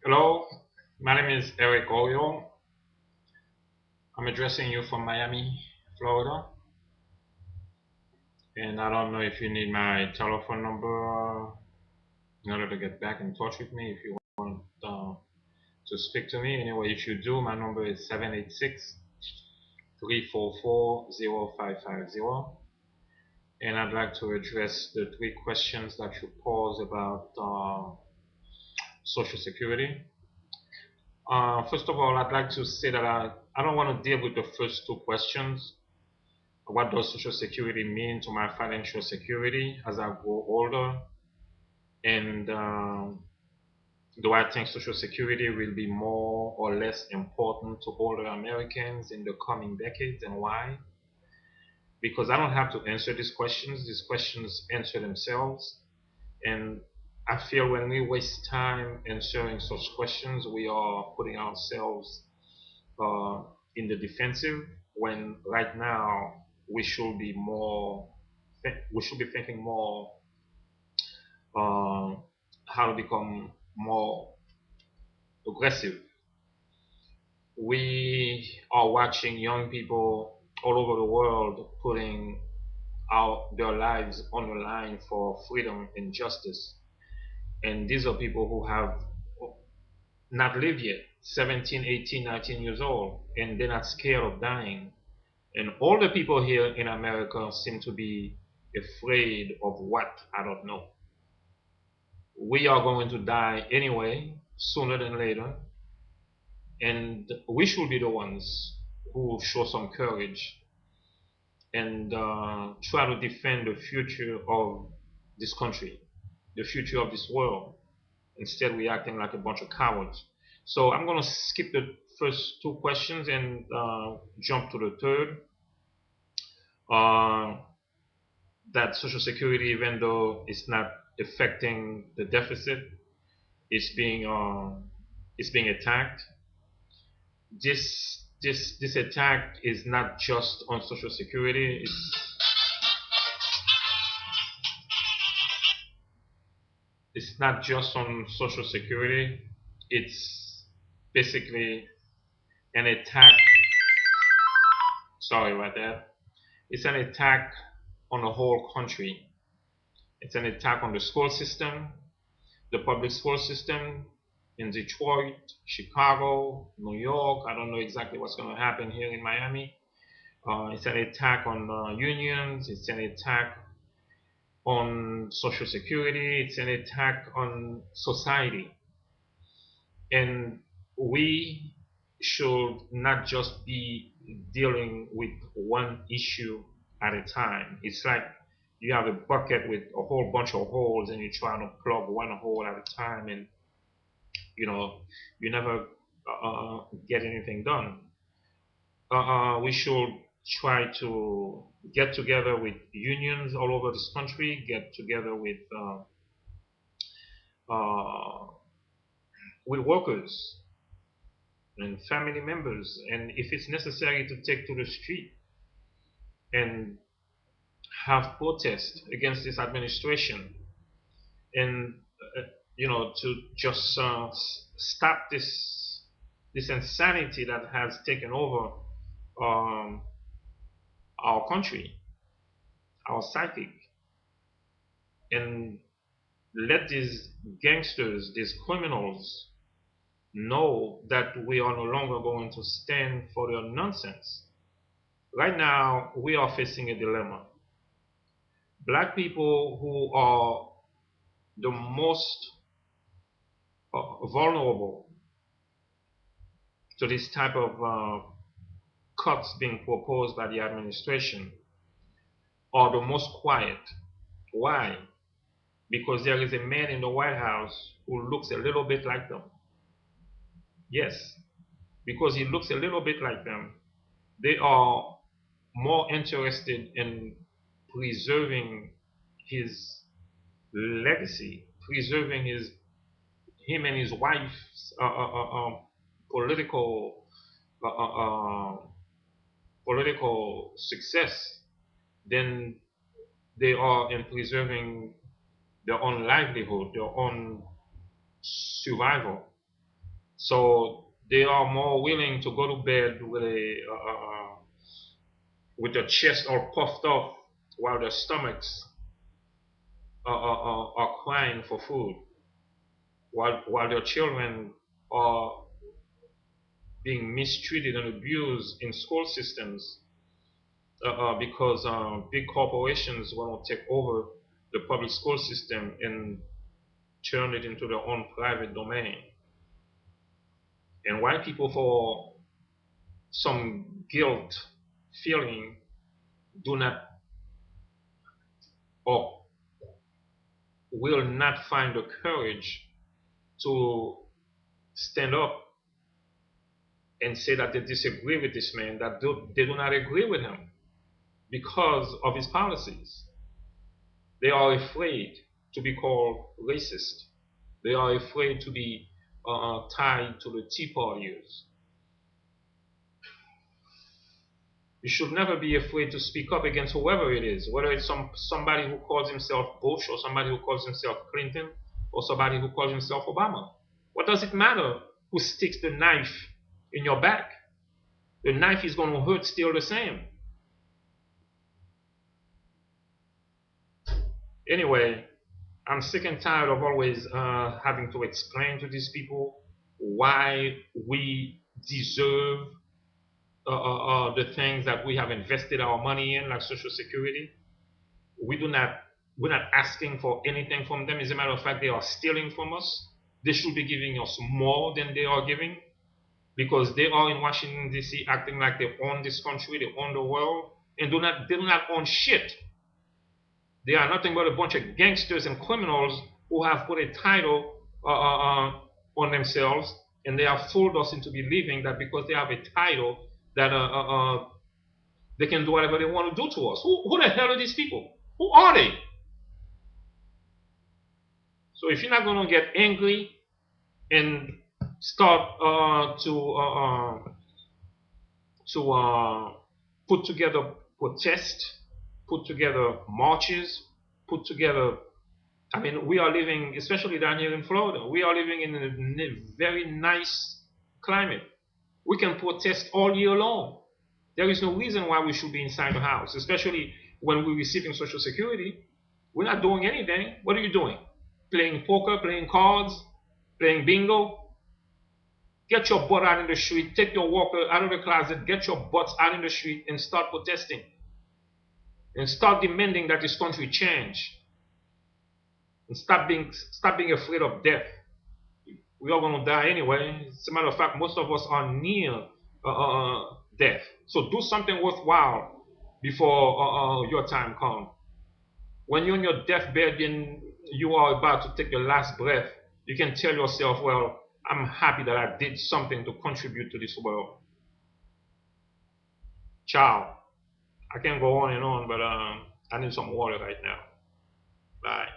Hello, my name is eoriol. I'm addressing you from Miami, Florida. And I don't know if you need my telephone number in order to get back in touch with me if you want to speak to me. Anyway, if you do, my number is 786-344-0550. And I'd like to address the three questions that you posed about Social Security. First of all, I'd like to say that I don't want to deal with the first two questions. What does Social Security mean to my financial security as I grow older? And do I think Social Security will be more or less important to older Americans in the coming decades, and why? Because I don't have to answer these questions. These questions answer themselves. And I feel when we waste time answering such questions, we are putting ourselves uh, in the defensive, when right now we should be more we should be thinking more uh, how to become more aggressive. We are watching young people all over the world putting out their lives on the line for freedom and justice. And these are people who have not lived yet, 17, 18, 19 years old, and they're not scared of dying. And all the people here in America seem to be afraid of what? I don't know. We are going to die anyway, sooner than later, and we should be the ones who show some courage and try to defend the future of this country, the future of this world. Instead, we're acting like a bunch of cowards. So I'm going to skip the first two questions and jump to the third. Uh, that Social Security, even though it's not affecting the deficit, it's being uh, it's being attacked. This attack is not just on Social Security. It's not just on Social Security. It's basically an attack. Sorry about that. It's an attack on the whole country. It's an attack on the school system, the public school system in Detroit, Chicago, New York. I don't know exactly what's going to happen here in Miami. It's an attack on unions. It's an attack on Social Security. It's an attack on society. And we should not just be dealing with one issue at a time. It's like you have a bucket with a whole bunch of holes and you're trying to plug one hole at a time, and you know you never get anything done. We should try to get together with unions all over this country, get together uh, with workers and family members, and if it's necessary to take to the street and have protest against this administration, and to just stop this insanity that has taken over um, our country, our psychic, and let these gangsters, these criminals, know that we are no longer going to stand for their nonsense. Right now, we are facing a dilemma. Black people who are the most vulnerable to this type of cuts being proposed by the administration are the most quiet. Why? Because there is a man in the White House who looks a little bit like them. Yes, because he looks a little bit like them. They are more interested in preserving his legacy, preserving him and his wife's political uh, uh, uh, political success than they are in preserving their own livelihood, their own survival. So they are more willing to go to bed with their chest all puffed up while their stomachs are crying for food, while their children are being mistreated and abused in school systems because big corporations want to take over the public school system and turn it into their own private domain. And white people, for some guilt feeling, do not or will not find the courage to stand up and say that they disagree with this man, that they do not agree with him because of his policies. They are afraid to be called racist. They are afraid to be tied to the Tea Partiers. You should never be afraid to speak up against whoever it is, whether it's somebody who calls himself Bush or somebody who calls himself Clinton or somebody who calls himself Obama. What does it matter who sticks the knife in your back? The knife is going to hurt still the same. Anyway, I'm sick and tired of always having to explain to these people why we deserve the things that we have invested our money in, like Social Security. We do not, we're not asking for anything from them. As a matter of fact, they are stealing from us. They should be giving us more than they are giving because they are in Washington, D.C. acting like they own this country, they own the world, and they do not own shit. They are nothing but a bunch of gangsters and criminals who have put a title on themselves, and they have fooled us into believing that because they have a title that they can do whatever they want to do to us. Who the hell are these people? Who are they? So if you're not going to get angry and start to put together protests, put together marches, put together. I mean, we are living, especially down here in Florida, we are living in a very nice climate. We can protest all year long. There is no reason why we should be inside the house, especially when we're receiving Social Security. We're not doing anything. What are you doing? Playing poker, playing cards, playing bingo? Get your butt out in the street, take your walker out of the closet, get your butts out in the street and start protesting. And start demanding that this country change. And stop being afraid of death. We are going to die anyway. As a matter of fact, most of us are near death. So do something worthwhile before your time comes. When you're on your deathbed and you are about to take your last breath, you can tell yourself, well, I'm happy that I did something to contribute to this world. Ciao. I can go on and on, but I need some water right now. Bye.